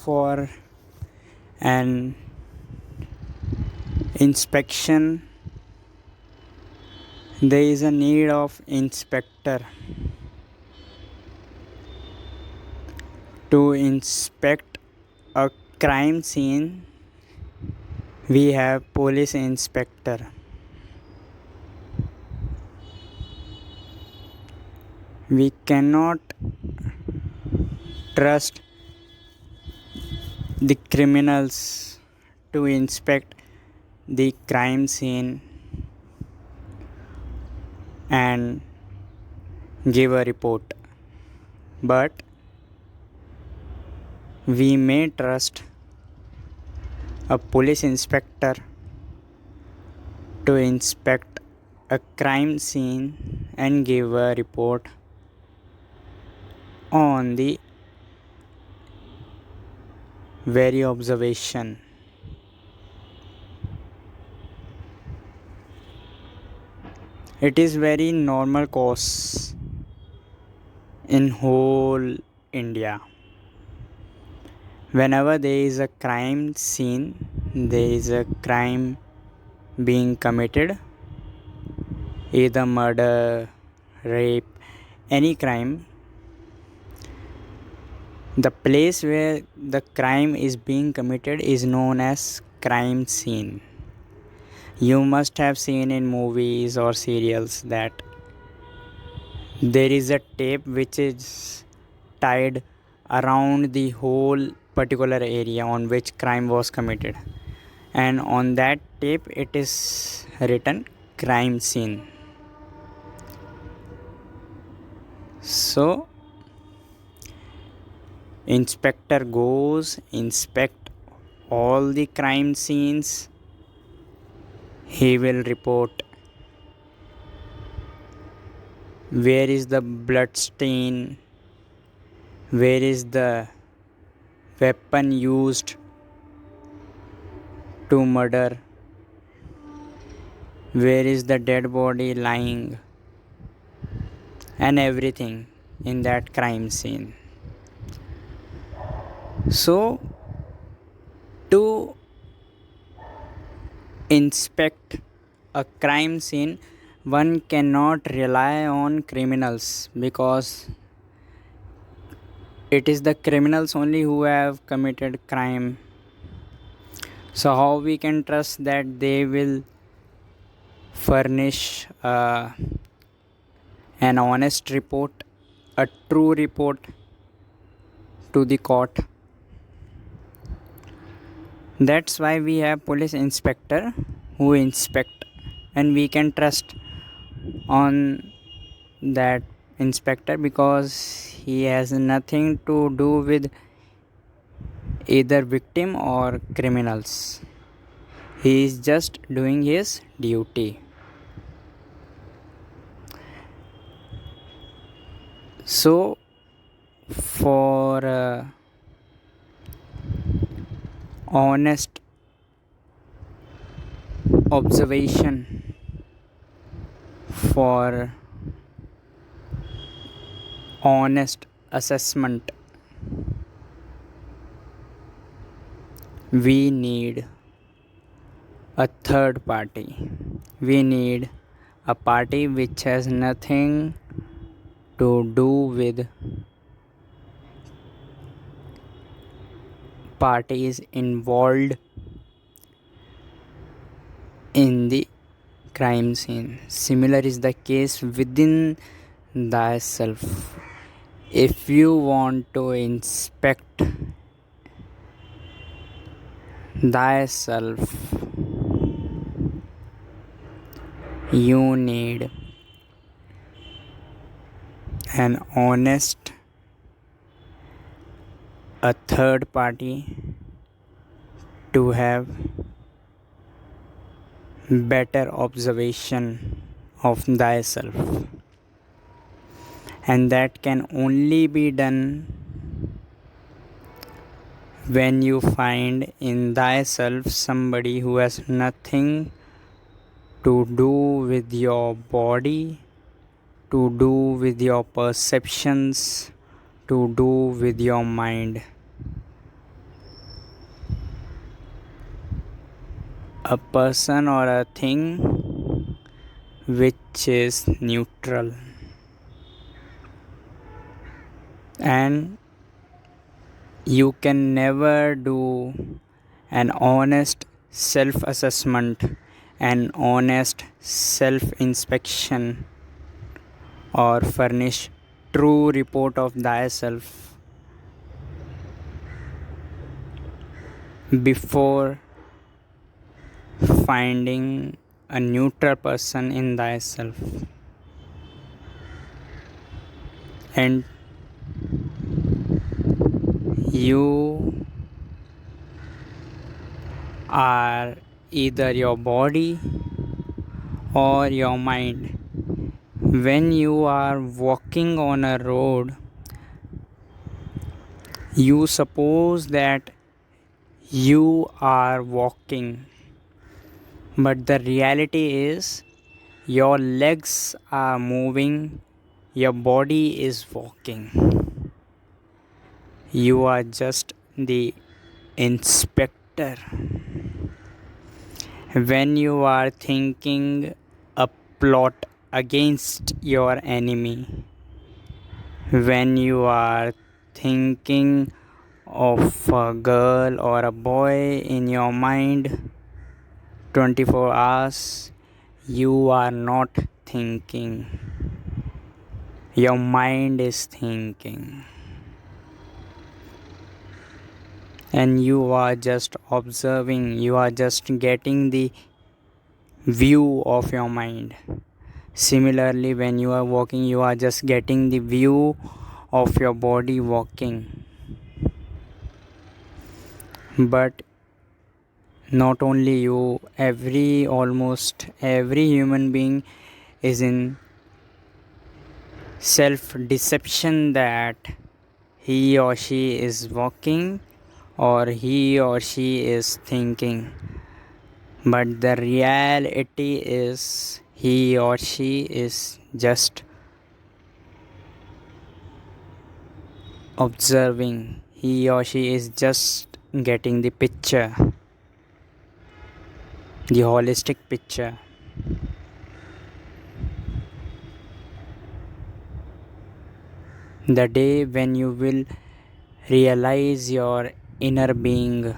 for an inspection, there is a need of inspector to inspect a crime scene. We have police inspector. We cannot trust the criminals to inspect the crime scene and give a report, but we may trust a police inspector to inspect a crime scene and give a report on the very observation. It is very normal course in whole India. Whenever there is a crime scene, there is a crime being committed, either murder, rape, any crime, the place where the crime is being committed is known as crime scene. You must have seen in movies or serials that there is a tape which is tied around the whole particular area on which crime was committed, and on that tape it is written crime scene. So inspector goes, inspect all the crime scenes. He will report where is the blood stain, where is the weapon used to murder, where is the dead body lying, and everything in that crime scene. So to inspect a crime scene, one cannot rely on criminals, because it is the criminals only who have committed crime. So how we can trust that they will furnish an honest report, a true report to the court? That's why we have police inspector who inspect, and we can trust on that inspector because he has nothing to do with either victim or criminals. He is just doing his duty. So for honest observation, for honest assessment, we need a third party. We need a party which has nothing to do with parties involved in the crime scene. Similar is the case within thyself. If you want to inspect thyself, you need an honest, a third party to have better observation of thyself, and that can only be done when you find in thyself somebody who has nothing to do with your body, to do with your perceptions, to do with your mind. a person or a thing which is neutral, and you can never do an honest self assessment, an honest self inspection, or furnish true report of thyself before finding a neutral person in thyself. And you are either your body or your mind. When you are walking on a road, you suppose that you are walking, but the reality is your legs are moving, your body is walking. You are just the inspector. When you are thinking a plot against your enemy, when you are thinking of a girl or a boy in your mind 24 hours, you are not thinking. Your mind is thinking. And you are just observing, you are just getting the view of your mind. Similarly, when you are walking, you are just getting the view of your body walking. But not only you, almost every human being is in self deception that he or she is walking or he or she is thinking. But the reality is he or she is just observing, he or she is just getting the picture, the holistic picture. The day when you will realize your inner being,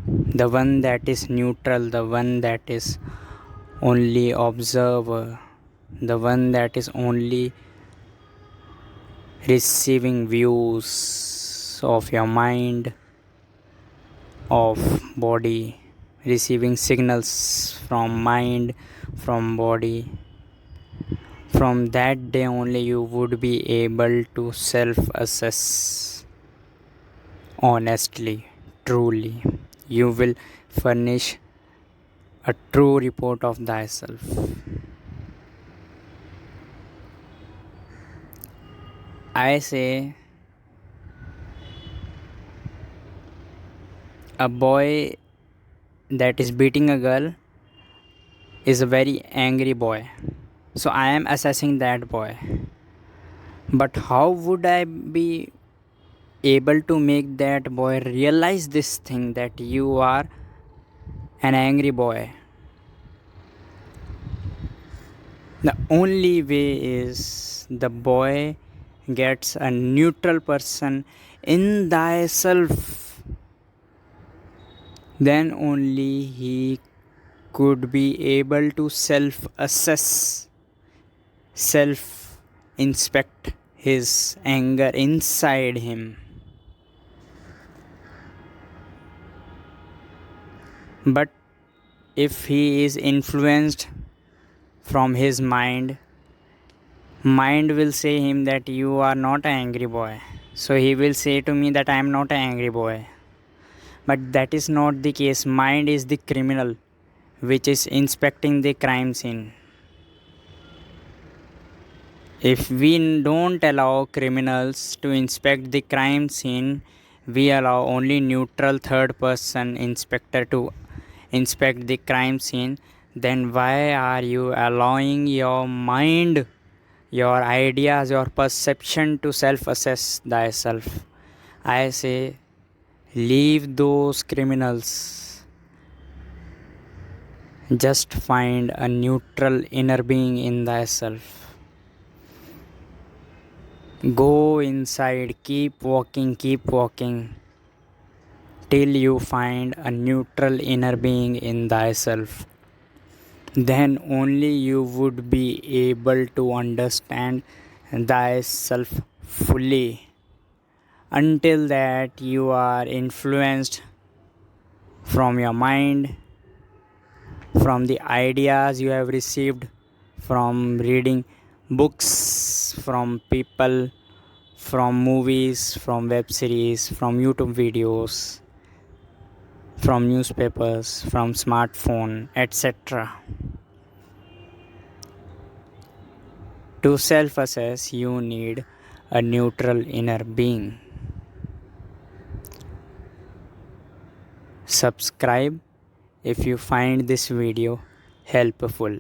the one that is neutral, the one that is only observer, the one that is only receiving views of your mind, of body, receiving signals from mind, from body. From that day only you would be able to self assess honestly, truly. You will furnish a true report of thyself. I say a boy that is beating a girl is a very angry boy. So I am assessing that boy. But how would I be able to make that boy realize this thing that you are an angry boy? The only way is the boy gets a neutral person in thyself. Then only he could be able to self assess, self inspect his anger inside him. But if he is influenced from his mind, mind will say him that you are not an angry boy. So he will say to me that I am not an angry boy. But that is not the case. Mind is the criminal which is inspecting the crime scene. If we don't allow criminals to inspect the crime scene, we allow only neutral third person inspector to inspect the crime scene, then why are you allowing your mind, your ideas, your perception to self assess thyself? I say, leave those criminals. Just find a neutral inner being in thyself. Go inside, keep walking till you find a neutral inner being in thyself. Then only you would be able to understand thyself fully. Until that, you are influenced from your mind, from the ideas you have received from reading books, from people, from movies, from web series, from YouTube videos, from newspapers, from smartphone, etc. To self assess, you need a neutral inner being. Subscribe if you find this video helpful.